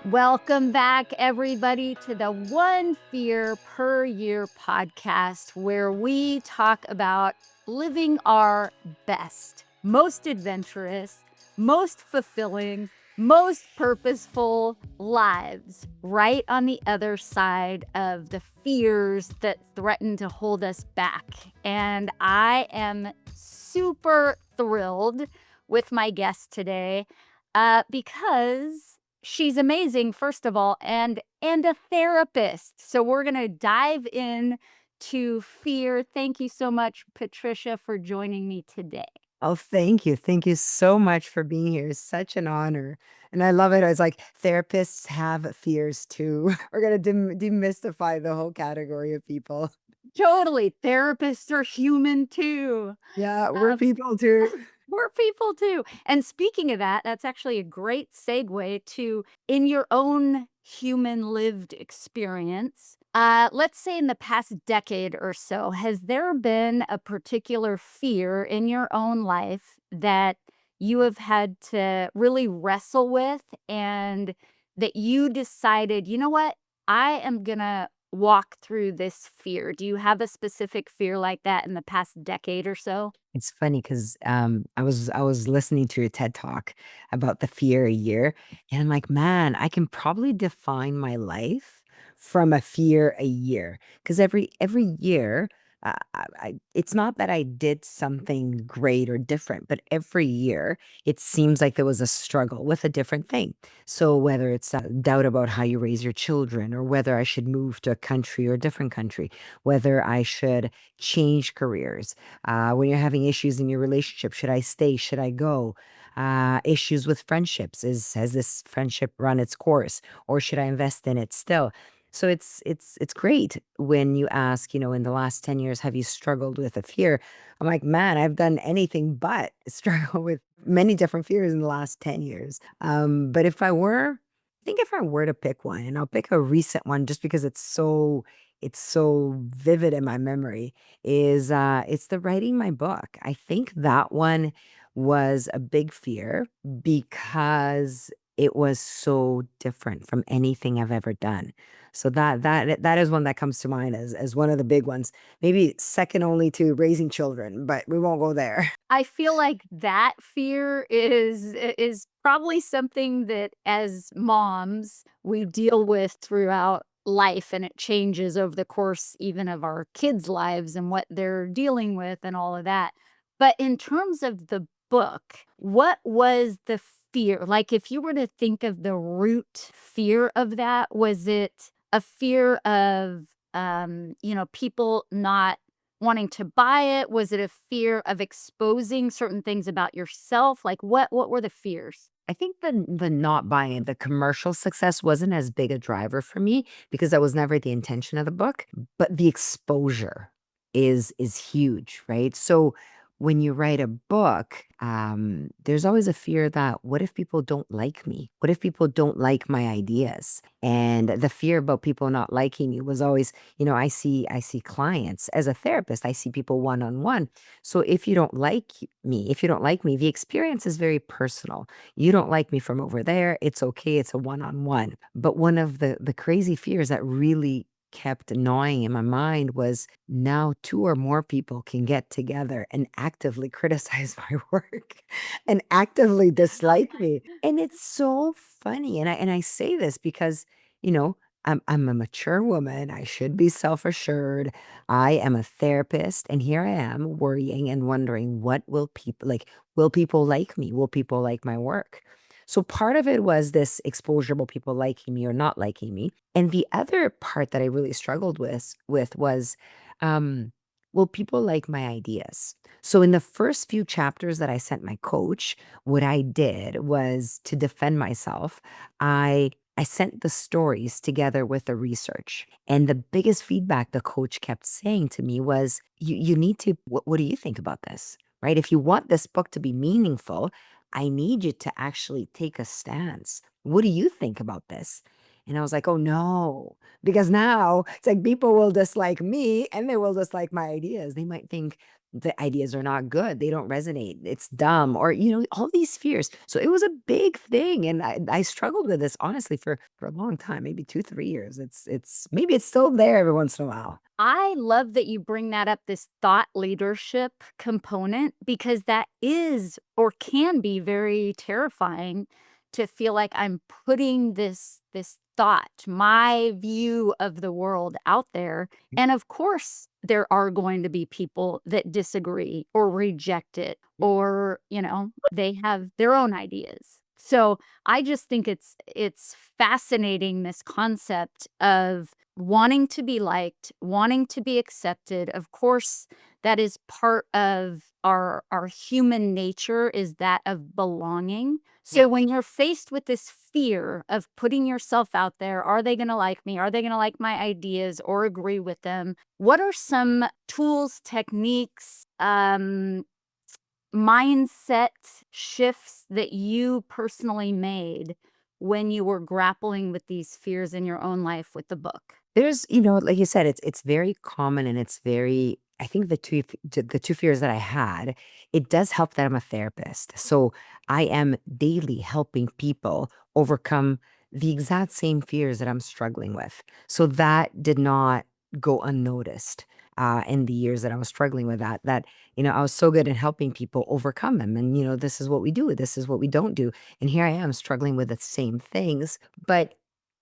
Welcome back, everybody, to the One Fear Per Year podcast, where we talk about living our best, most adventurous, most fulfilling, most purposeful lives, right on the other side of the fears that threaten to hold us back. And I am super thrilled with my guest today because she's amazing, first of all, and a therapist. So we're gonna dive in to fear. Thank you so much, Patricia, for joining me today. Oh, thank you. Thank you so much for being here. It's such an honor. And I love it. It's like therapists have fears too. We're going to demystify the whole category of people. Totally. Therapists are human too. Yeah, we're Um, people too. we're people too. And speaking of that, that's actually a great segue to in your own human lived experience. Let's say in the past decade or so, has there been a particular fear in your own life that you have had to really wrestle with and that you decided, you know what, I am going to walk through this fear? Do you have a specific fear like that in the past decade or so? It's funny because I was listening to a TED talk about the fear a year, and I'm like, man, I can probably define my life from a fear a year. Because every year, it's not that I did something great or different, but every year it seems like there was a struggle with a different thing. So whether it's a doubt about how you raise your children, or whether I should move to a country or a different country, whether I should change careers, when you're having issues in your relationship, should I stay? Should I go? Issues with friendships, is has this friendship run its course, or should I invest in it still? So it's great when you ask, in the last 10 years, have you struggled with a fear? I'm like, man, I've done anything but struggle with many different fears in the last 10 years. But I think if I were to pick one, and I'll pick a recent one just because it's so vivid in my memory, is it's the writing my book. I think that one was a big fear because it was so different from anything I've ever done. So that is one that comes to mind as one of the big ones. Maybe second only to raising children, but we won't go there. I feel like that fear is probably something that as moms, we deal with throughout life, and it changes over the course even of our kids' lives and what they're dealing with and all of that. But in terms of the book, what was the fear? Like, if you were to think of the root fear of that, was it a fear of, people not wanting to buy it? Was it a fear of exposing certain things about yourself? Like, what were the fears? I think the not buying it, the commercial success wasn't as big a driver for me because that was never the intention of the book, but the exposure is huge, right? So when you write a book, there's always a fear that what if people don't like me? What if people don't like my ideas? And the fear about people not liking me was always, I see clients as a therapist, I see people one on one. So if you don't like me, the experience is very personal. You don't like me from over there, it's okay, it's a one-on-one. But one of the crazy fears that really kept gnawing in my mind was now 2 or more people can get together and actively criticize my work and actively dislike me. And it's so funny, and I say this because, you know, I'm a mature woman, I should be self-assured, I am a therapist, and here I am worrying and wondering, what will people like? Will people like me? Will people like my work? So part of it was this exposure about people liking me or not liking me. And the other part that I really struggled with was, um, will people like my ideas? So in the first few chapters that I sent my coach, what I did was to defend myself. I sent the stories together with the research. And the biggest feedback the coach kept saying to me was, you need to, what do you think about this? Right? If you want this book to be meaningful, I need you to actually take a stance. What do you think about this? And I was like, oh no, because now it's like people will dislike me and they will dislike my ideas. They might think the ideas are not good, they don't resonate, it's dumb, or, all these fears. So it was a big thing, and I struggled with this honestly for a long time, maybe 2, 3 years. It's maybe it's still there every once in a while. I love that you bring that up, this thought leadership component, because that is or can be very terrifying to feel like I'm putting this thought, my view of the world out there. And of course, there are going to be people that disagree or reject it, or, they have their own ideas. So I just think it's fascinating, this concept of wanting to be liked, wanting to be accepted. Of course, that is part of our human nature, is that of belonging. Yeah. So when you're faced with this fear of putting yourself out there, are they going to like me? Are they going to like my ideas or agree with them? What are some tools, techniques, mindset shifts that you personally made when you were grappling with these fears in your own life with the book? There's, like you said, it's very common, and it's very, I think the 2 fears that I had, it does help that I'm a therapist. So I am daily helping people overcome the exact same fears that I'm struggling with. So that did not go unnoticed, in the years that I was struggling with that, I was so good at helping people overcome them. And, this is what we do, this is what we don't do. And here I am struggling with the same things, but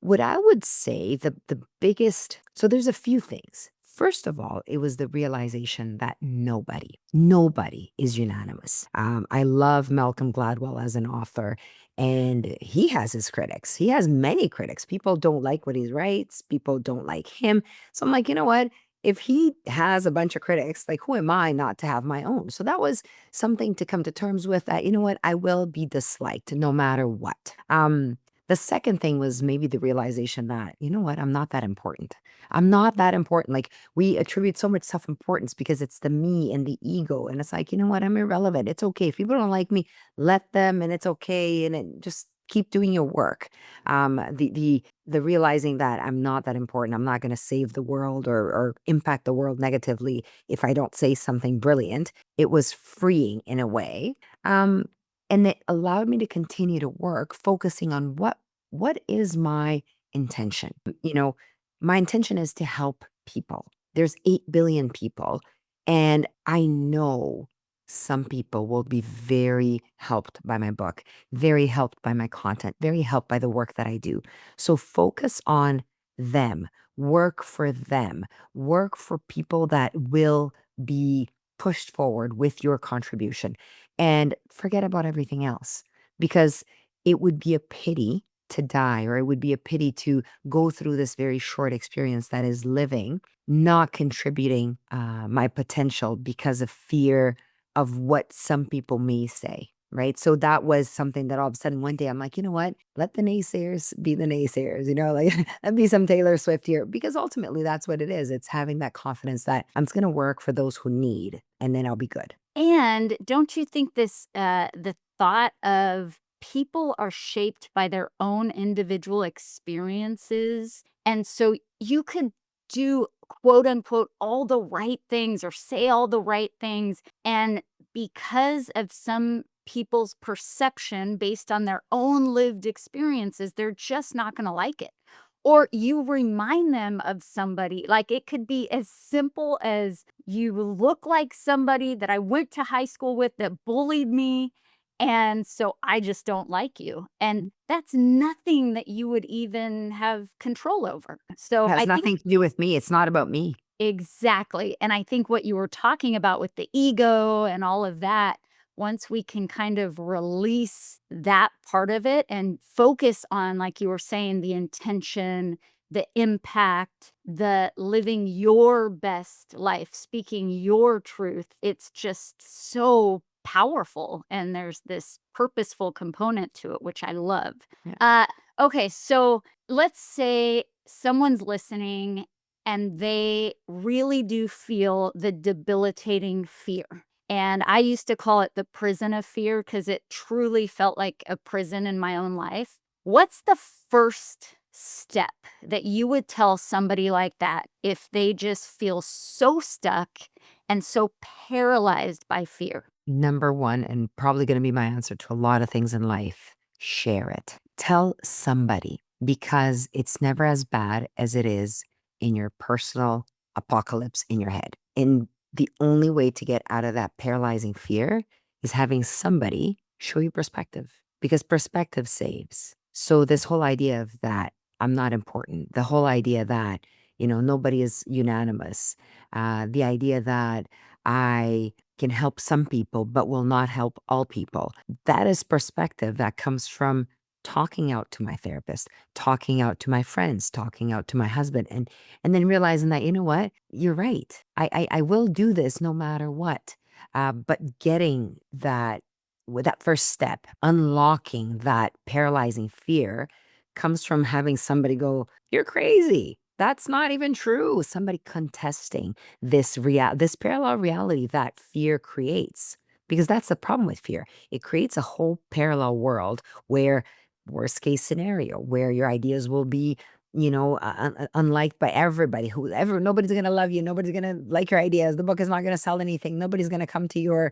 what I would say, the biggest, so there's a few things. First of all, it was the realization that nobody is unanimous. I love Malcolm Gladwell as an author, and he has his critics. He has many critics. People don't like what he writes. People don't like him. So I'm like, you know what? If he has a bunch of critics, like, who am I not to have my own? So that was something to come to terms with, that, you know what? I will be disliked no matter what. The second thing was maybe the realization that, you know what, I'm not that important. I'm not that important. Like, we attribute so much self-importance because it's the me and the ego. And it's like, you know what, I'm irrelevant. It's okay. If people don't like me, let them, and it's okay. And just keep doing your work. The realizing that I'm not that important. I'm not going to save the world, or impact the world negatively if I don't say something brilliant. It was freeing in a way. Um, and it allowed me to continue to work, focusing on what is my intention. My intention is to help people. There's 8 billion people, and I know some people will be very helped by my book, very helped by my content, very helped by the work that I do. So focus on them, work for them, work for people that will be pushed forward with your contribution, and forget about everything else, because it would be a pity to die, or it would be a pity to go through this very short experience that is living, not contributing my potential because of fear of what some people may say. Right. So that was something that all of a sudden one day I'm like, you know what? Let the naysayers be the naysayers, like, let be some Taylor Swift here, because ultimately that's what it is. It's having that confidence that I'm just going to work for those who need, and then I'll be good. And don't you think the thought of people are shaped by their own individual experiences? And so you could do, quote unquote, all the right things or say all the right things. And because of some people's perception based on their own lived experiences, they're just not going to like it. Or you remind them of somebody, like, it could be as simple as, you look like somebody that I went to high school with that bullied me, and so I just don't like you. And that's nothing that you would even have control over. So Has I think nothing to do with me. It's not about me. exactly. And I think what you were talking about with the ego and all of that, once we can kind of release that part of it and focus on, like you were saying, the intention, the impact, the living your best life, speaking your truth, it's just so powerful. And there's this purposeful component to it, which I love. Yeah. Uh, okay. So let's say someone's listening and they really do feel the debilitating fear. And I used to call it the prison of fear because it truly felt like a prison in my own life. What's the first step that you would tell somebody like that if they just feel so stuck and so paralyzed by fear? Number one, and probably going to be my answer to a lot of things in life, share it. Tell somebody because it's never as bad as it is in your personal apocalypse in your head. And the only way to get out of that paralyzing fear is having somebody show you perspective because perspective saves. So, this whole idea of that I'm not important, the whole idea that, nobody is unanimous, the idea that I can help some people, but will not help all people. That is perspective that comes from talking out to my therapist, talking out to my friends, talking out to my husband, and then realizing that, you know what, you're right. I will do this no matter what. But getting that with that first step, unlocking that paralyzing fear comes from having somebody go, "You're crazy. That's not even true." Somebody contesting this parallel reality that fear creates. Because that's the problem with fear. It creates a whole parallel world where worst case scenario, where your ideas will be, unliked by everybody. Whoever Nobody's gonna love you, nobody's gonna like your ideas, the book is not gonna sell anything, nobody's gonna come to your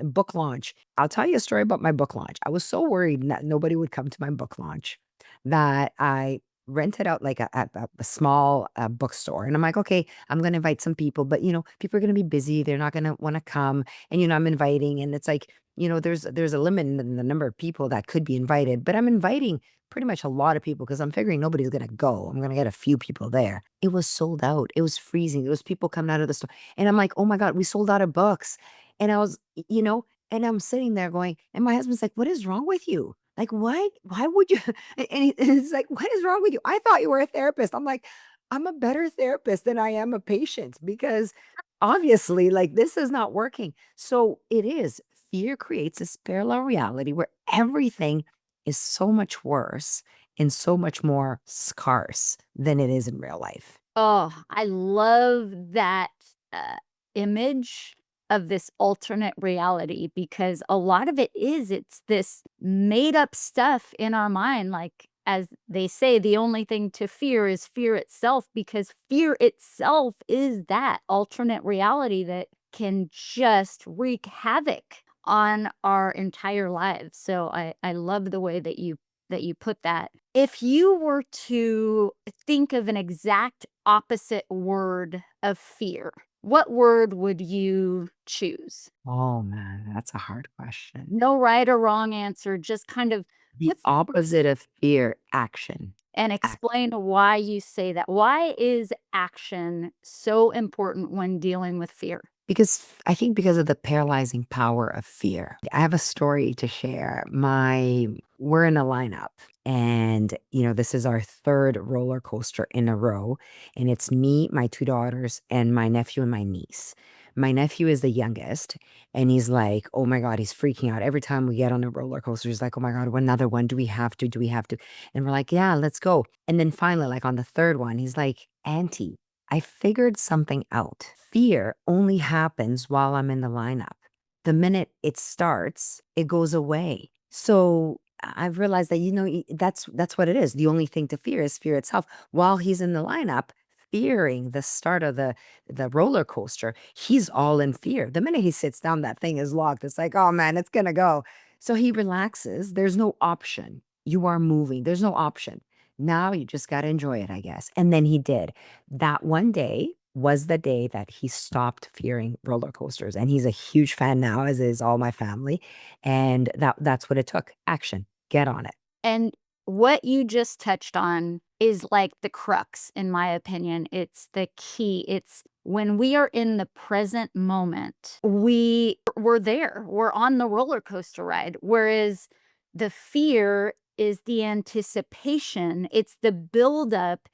book launch. I'll tell you a story about my book launch. I was so worried that nobody would come to my book launch that I rented out like a small bookstore. And I'm like, okay, I'm going to invite some people, but people are going to be busy. They're not going to want to come. And, I'm inviting, and it's like, there's a limit in the number of people that could be invited, but I'm inviting pretty much a lot of people because I'm figuring nobody's going to go. I'm going to get a few people there. It was sold out. It was freezing. There was people coming out of the store. And I'm like, oh my God, we sold out of books. And I was, and I'm sitting there going, and my husband's like, what is wrong with you? Like, why would you? And it's like, "What is wrong with you? I thought you were a therapist." I'm like, "I'm a better therapist than I am a patient because obviously, like, this is not working." So it is. Fear creates this parallel reality where everything is so much worse and so much more scarce than it is in real life. Oh, I love that, uh, image of this alternate reality because a lot of it's this made up stuff in our mind, like, as they say, the only thing to fear is fear itself because fear itself is that alternate reality that can just wreak havoc on our entire lives. So I love the way that you put that. If you were to think of an exact opposite word of fear, what word would you choose? Oh, man, that's a hard question. No right or wrong answer, just kind of The what's opposite of fear, action. and explain why you say that. Why is action so important when dealing with fear? Because I think because of the paralyzing power of fear. I have a story to share. We're in a lineup and this is our third roller coaster in a row and it's me, my two daughters and my nephew and my niece. My nephew is the youngest and he's like, "Oh my God," he's freaking out. Every time we get on a roller coaster, he's like, "Oh my God, another one. Do we have to? Do we have to?" And we're like, "Yeah, let's go." And then finally, like on the third one, he's like, "Auntie, I figured something out. Fear only happens while I'm in the lineup. The minute it starts, it goes away." So I've realized that, that's what it is. The only thing to fear is fear itself. While he's in the lineup, fearing the start of the roller coaster, he's all in fear. The minute he sits down, that thing is locked. It's like, oh man, it's gonna go. So he relaxes. There's no option. You are moving. There's no option. Now you just got to enjoy it, I guess. And then he did. That one day was the day that he stopped fearing roller coasters, and he's a huge fan now, as is all my family, and that's what it took, action, get on it. And what you just touched on is like the crux, in my opinion. It's the key. It's when we are in the present moment, we're there. We're on the roller coaster ride. Whereas the fear is the anticipation, it's the buildup,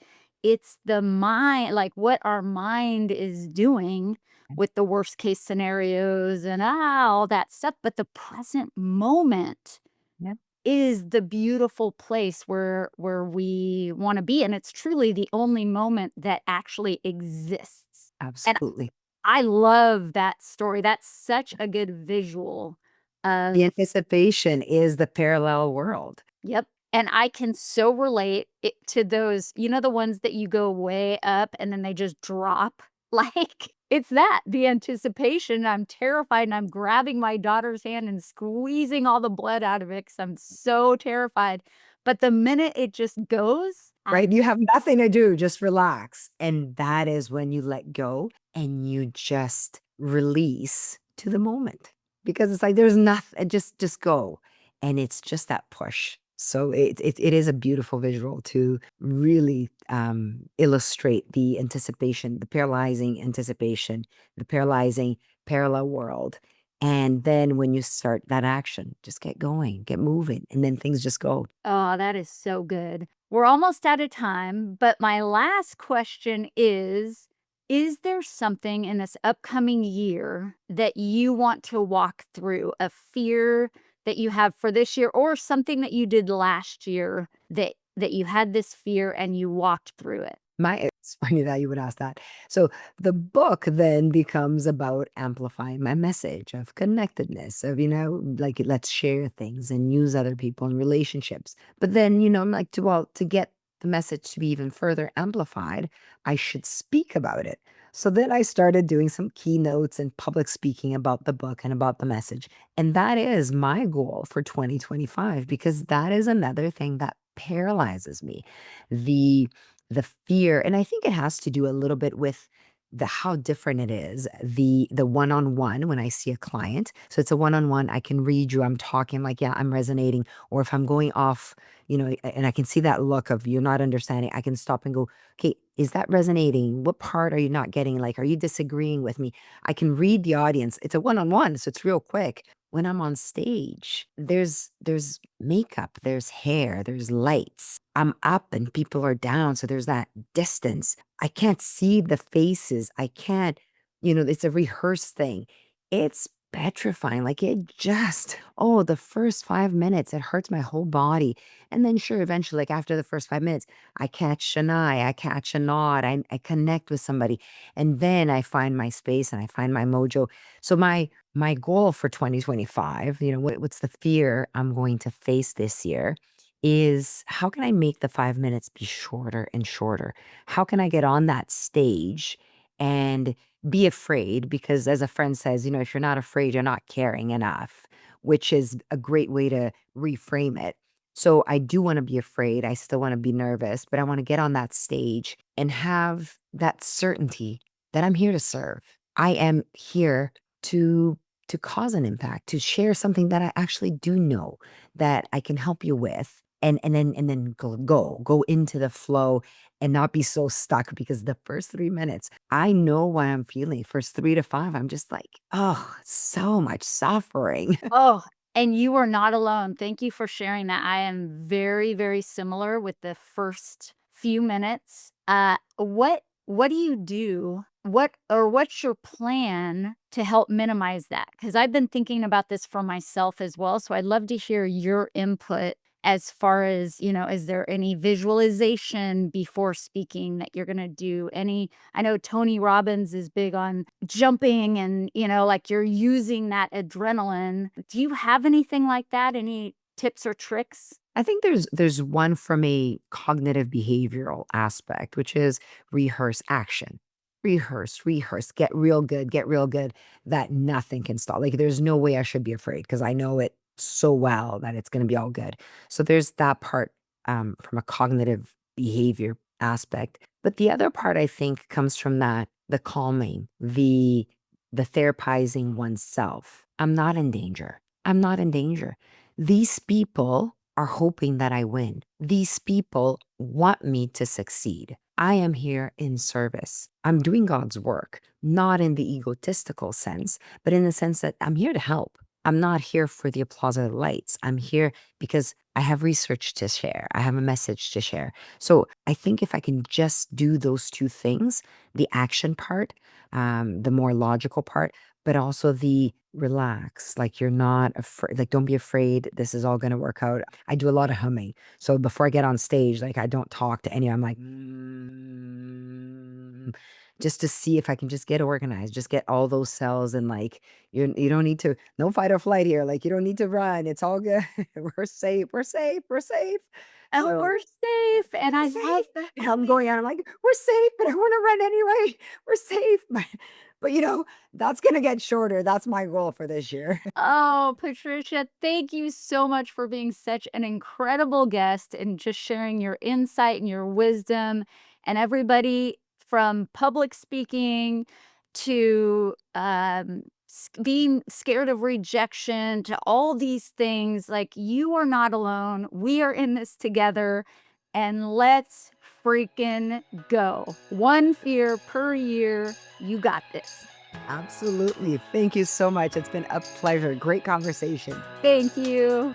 it's the mind, like what our mind is doing with the worst case scenarios and all that stuff. But the present moment Yep, is the beautiful place where we wanna be, and it's truly the only moment that actually exists, and absolutely. I love that story. That's such a good visual The of anticipation is the parallel world. yep, and I can so relate it to those the ones that you go way up and then they just drop? Like, It's that, the anticipation. I'm terrified and I'm grabbing my daughter's hand and squeezing all the blood out of it because I'm so terrified. But the minute it just goes, Right? You have nothing to do, just relax. And that is when you let go and you just release to the moment. Because it's like there's nothing, just go. And it's just that push. So it is a beautiful visual to really illustrate the anticipation, the paralyzing anticipation, the paralyzing parallel world. And then when you start that action, just get going, get moving, and then things just go. oh, that is so good. We're almost out of time, but my last question is there something in this upcoming year that you want to walk through, a fear that you have for this year or something that you did last year that you had this fear and you walked through it? It's funny that you would ask that. So the book then becomes about amplifying my message of connectedness, of, like let's share things and use other people and relationships. But then, I'm like, to get the message to be even further amplified, I should speak about it. So then I started doing some keynotes and public speaking about the book and about the message. And that is my goal for 2025, because that is another thing that paralyzes me. The the fear, and I think it has to do a little bit with the how different it is, the one-on-one when I see a client. So it's a one-on-one, I can read you, I'm talking like, yeah, I'm resonating. Or if I'm going off, and I can see that look of you're not understanding, I can stop and go, okay, is that resonating? What part are you not getting? Like, are you disagreeing with me? I can read the audience. It's a one-on-one, so it's real quick. When I'm on stage, there's makeup, there's hair, there's lights. I'm up and people are down, so there's that distance. I can't see the faces. I can't, it's a rehearsed thing. It's petrifying. Like the first 5 minutes, it hurts my whole body. And then sure, eventually, like after the first 5 minutes, I catch an eye, I catch a nod, I connect with somebody. And then I find my space and I find my mojo. So my goal for 2025, what's the fear I'm going to face this year, is how can I make the 5 minutes be shorter and shorter? How can I get on that stage and be afraid? Because as a friend says, if you're not afraid, you're not caring enough, which is a great way to reframe it. So I do want to be afraid. I still want to be nervous, but I want to get on that stage and have that certainty that I'm here to serve. I am here to cause an impact, to share something that I actually do know that I can help you with. And then go into the flow and not be so stuck, because the first 3 minutes, I know what I'm feeling. First 3 to 5, I'm just like, oh, so much suffering. Oh, and you are not alone. Thank you for sharing that. I am very, very similar with the first few minutes. What do you do? What's your plan to help minimize that? Because I've been thinking about this for myself as well. So I'd love to hear your input as far as, is there any visualization before speaking that you're gonna do? I know Tony Robbins is big on jumping and, like you're using that adrenaline. Do you have anything like that? Any tips or tricks? I think there's one from a cognitive behavioral aspect, which is rehearse action. Rehearse, get real good, that nothing can stop. Like there's no way I should be afraid because I know it so well that it's gonna be all good. So there's that part from a cognitive behavior aspect. But the other part I think comes from the calming, the therapizing oneself. I'm not in danger. I'm not in danger. These people are hoping that I win. These people want me to succeed. I am here in service. I'm doing God's work, not in the egotistical sense, but in the sense that I'm here to help. I'm not here for the applause or the lights. I'm here because I have research to share. I have a message to share. So I think if I can just do those two things, the action part, the more logical part, but also the relax, like you're not afraid, like don't be afraid. This is all going to work out. I do a lot of humming. So before I get on stage, like I don't talk to any, I'm like, just to see if I can just get organized, just get all those cells. And like, you don't need to, no fight or flight here. Like you don't need to run. It's all good. We're safe. We're safe. We're safe. And So we're safe. And I we're love safe. that. And I'm going out. I'm like, we're safe, but I want to run anyway. We're safe. But, that's gonna get shorter. That's my goal for this year. Oh, Patricia, thank you so much for being such an incredible guest and just sharing your insight and your wisdom. And everybody from public speaking to being scared of rejection to all these things, like you are not alone. We are in this together. And let's freaking go. One fear per year. You got this. Absolutely. Thank you so much. It's been a pleasure. Great conversation. Thank you.